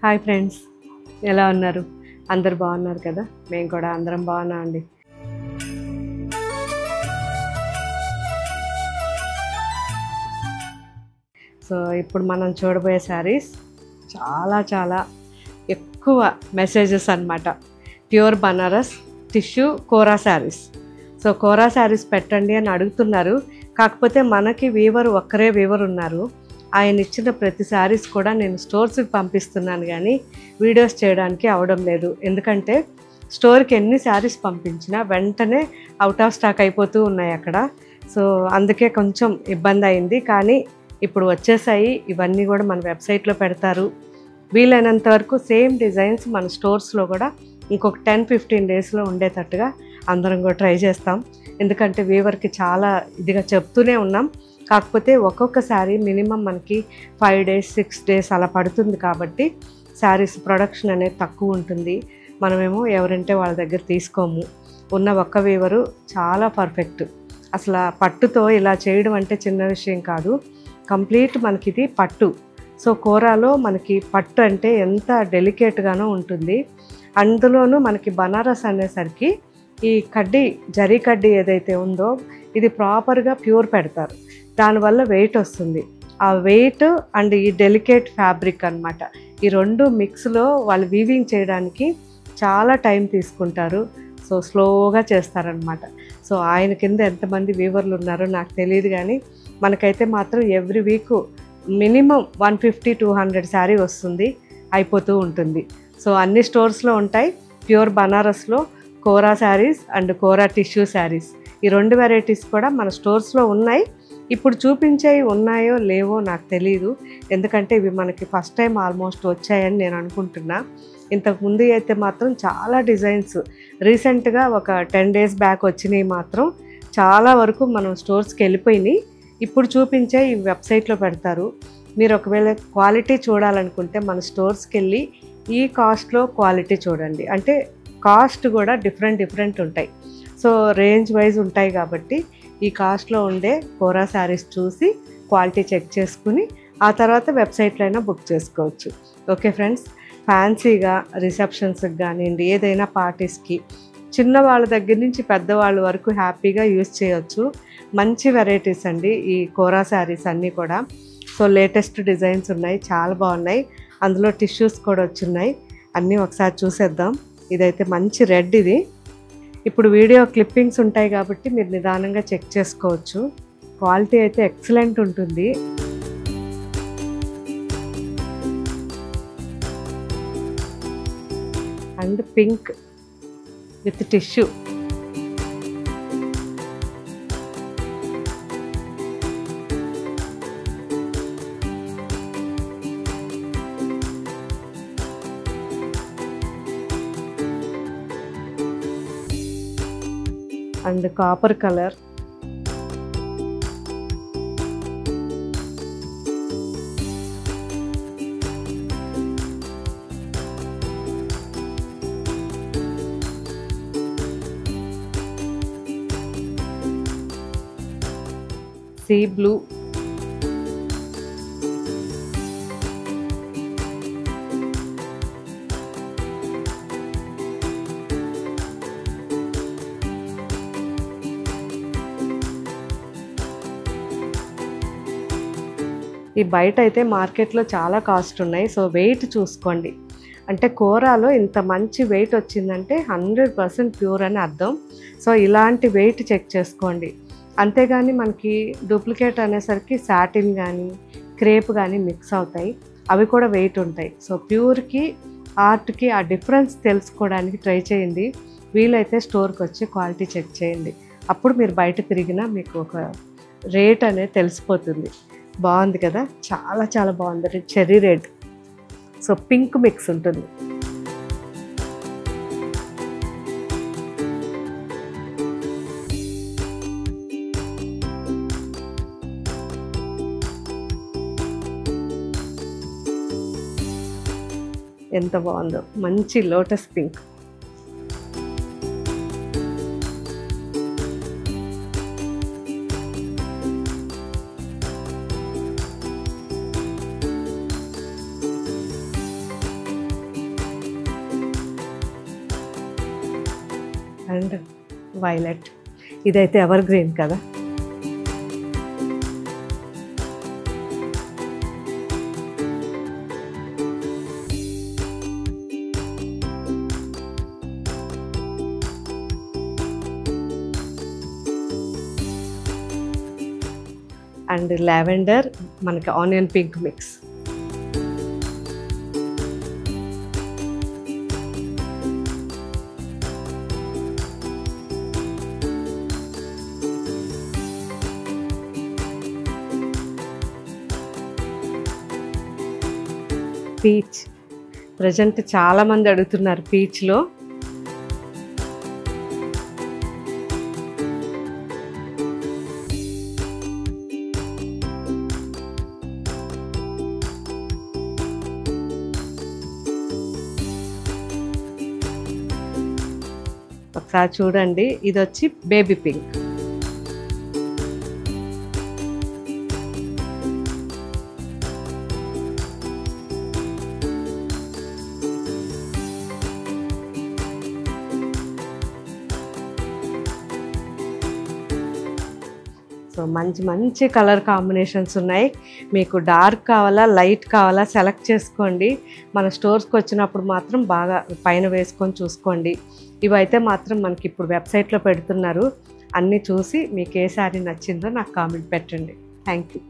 Hi friends, ఎలా ఉన్నారు? అందరు బాగున్నారు కదా? మేము కూడా అందరం బాగున్నాం అండి. సో ఇప్పుడు మనం చూడబోయే శారీస్ చాలా ఎక్కువ మెసేజెస్ అన్నమాట. ప్యూర్ బనారస్ టిష్యూ కోరా శారీస్. సో కోరా శారీస్ పెట్టండి అని అడుగుతున్నారు. కాకపోతే మనకి వీవర్ ఒక్కరే వీవర్ ఉన్నారు. ఆయన ఇచ్చిన ప్రతి శారీస్ కూడా నేను స్టోర్స్కి పంపిస్తున్నాను, కానీ వీడియోస్ చేయడానికి అవడం లేదు. ఎందుకంటే స్టోర్కి ఎన్ని శారీస్ పంపించినా వెంటనే అవుట్ ఆఫ్ స్టాక్ అయిపోతూ ఉన్నాయి అక్కడ. సో అందుకే కొంచెం ఇబ్బంది అయింది, కానీ ఇప్పుడు వచ్చేసాయి. ఇవన్నీ కూడా మన వెబ్సైట్లో పెడతారు. వీలైనంత వరకు సేమ్ డిజైన్స్ మన స్టోర్స్లో కూడా ఇంకొక 10-15 డేస్లో ఉండేటట్టుగా అందరం కూడా ట్రై చేస్తాం. ఎందుకంటే వీవర్కి చాలా ఇదిగా చెప్తూనే ఉన్నాం. కాకపోతే ఒక్కొక్క శారీ మినిమం మనకి 5 days 6 days అలా పడుతుంది. కాబట్టి శారీస్ ప్రొడక్షన్ అనేది తక్కువ ఉంటుంది. మనమేమో ఎవరంటే వాళ్ళ దగ్గర తీసుకోము. ఉన్న ఒక్క వీవరు చాలా పర్ఫెక్ట్. అసలు పట్టుతో ఇలా చేయడం అంటే చిన్న విషయం కాదు. కంప్లీట్ మనకి ఇది పట్టు. సో కోరాలో మనకి పట్టు అంటే ఎంత డెలికేట్గానో ఉంటుంది. అందులోనూ మనకి బనారస్ అనేసరికి ఈ కడ్డీ జరీ కడ్డీ ఏదైతే ఉందో ఇది ప్రాపర్గా ప్యూర్ పెడతారు. దానివల్ల వెయిట్ వస్తుంది. ఆ వెయిట్ అండ్ ఈ డెలికేట్ ఫ్యాబ్రిక్ అన్నమాట, ఈ రెండు మిక్స్లో వాళ్ళు వీవింగ్ చేయడానికి చాలా టైం తీసుకుంటారు. సో స్లోగా చేస్తారనమాట. సో ఆయన కింద ఎంతమంది వీవర్లు ఉన్నారో నాకు తెలియదు, కానీ మనకైతే మాత్రం ఎవ్రీ వీక్ మినిమం 150-200 శారీ వస్తుంది, అయిపోతూ ఉంటుంది. సో అన్ని స్టోర్స్లో ఉంటాయి. ప్యూర్ బనారస్లో kora sarees and kora tissue sarees, ఈ రెండు వెరైటీస్ కూడా మన స్టోర్స్లో ఉన్నాయి. ఇప్పుడు చూపించేవి ఉన్నాయో లేవో నాకు తెలియదు, ఎందుకంటే ఇవి మనకి ఫస్ట్ టైం ఆల్మోస్ట్ వచ్చాయని నేను అనుకుంటున్నా. ఇంతకుముందు అయితే మాత్రం చాలా డిజైన్స్ రీసెంట్గా ఒక 10 days బ్యాక్ వచ్చినాయి, మాత్రం చాలా వరకు మనం స్టోర్స్కి వెళ్ళిపోయినాయి. ఇప్పుడు చూపించే ఈ వెబ్సైట్లో పెడతారు. మీరు ఒకవేళ క్వాలిటీ చూడాలనుకుంటే మన స్టోర్స్కి వెళ్ళి ఈ కాస్ట్లో క్వాలిటీ చూడండి. అంటే కాస్ట్ కూడా డిఫరెంట్ ఉంటాయి. సో రేంజ్ వైజ్ ఉంటాయి కాబట్టి ఈ కాస్ట్లో ఉండే కోరా శారీస్ చూసి క్వాలిటీ చెక్ చేసుకుని ఆ తర్వాత వెబ్సైట్లో అయినా బుక్ చేసుకోవచ్చు. ఓకే ఫ్రెండ్స్, ఫ్యాన్సీగా రిసెప్షన్స్కి కానివ్వండి, ఏదైనా పార్టీస్కి చిన్నవాళ్ళ దగ్గర నుంచి పెద్దవాళ్ళ వరకు హ్యాపీగా యూజ్ చేయొచ్చు. మంచి వెరైటీస్ అండి ఈ కోరా శారీస్ అన్నీ కూడా. సో లేటెస్ట్ డిజైన్స్ ఉన్నాయి, చాలా బాగున్నాయి. అందులో టిష్యూస్ కూడా వచ్చున్నాయి. అన్నీ ఒకసారి చూసేద్దాం. ఇదైతే మంచి రెడ్. ఇది ఇప్పుడు వీడియో క్లిప్పింగ్స్ ఉంటాయి కాబట్టి మీరు నిదానంగా చెక్ చేసుకోవచ్చు. క్వాలిటీ అయితే ఎక్సలెంట్ ఉంటుంది. And pink with tissue. And copper colour. Sea blue. ఈ బయట అయితే మార్కెట్లో చాలా కాస్ట్ ఉన్నాయి. సో వెయిట్ చూసుకోండి. అంటే కోరాలో ఇంత మంచి వెయిట్ వచ్చిందంటే 100% ప్యూర్ అని అర్థం. సో ఇలాంటి వెయిట్ చెక్ చేసుకోండి. అంతేగాని మనకి డూప్లికేట్ అనేసరికి సాటిన్ కానీ క్రేప్ కానీ మిక్స్ అవుతాయి, అవి కూడా వెయిట్ ఉంటాయి. సో ప్యూర్కి ఆర్ట్కి ఆ డిఫరెన్స్ తెలుసుకోవడానికి ట్రై చేయండి. వీలైతే స్టోర్కి వచ్చి క్వాలిటీ చెక్ చేయండి. అప్పుడు మీరు బయట తిరిగినా మీకు ఒక రేట్ అనేది తెలిసిపోతుంది. బాగుంది కదా, చాలా బాగుంది. Cherry red, so pink mix ఉంటుంది. ఎంత బాగుందో, మంచి లోటస్ పింక్. And violet. ఇదైతే ఎవర్ గ్రీన్ కదా. అండ్ లావెండర్, మనకి onion pink mix. Peach, present చాలామంది అడుగుతున్నారు పీచ్లో. ఒకసారి చూడండి, ఇది వచ్చి బేబీ పింక్. సో మంచి మంచి కలర్ కాంబినేషన్స్ ఉన్నాయి. మీకు డార్క్ కావాలా లైట్ కావాలా సెలెక్ట్ చేసుకోండి. మన స్టోర్స్కి వచ్చినప్పుడు మాత్రం బాగా పైన వేసుకొని చూసుకోండి. ఇవైతే మాత్రం మనకి ఇప్పుడు వెబ్సైట్లో పెడుతున్నారు. అన్నీ చూసి మీకు ఏ శారీ నచ్చిందో నాకు కామెంట్ పెట్టండి. Thank you.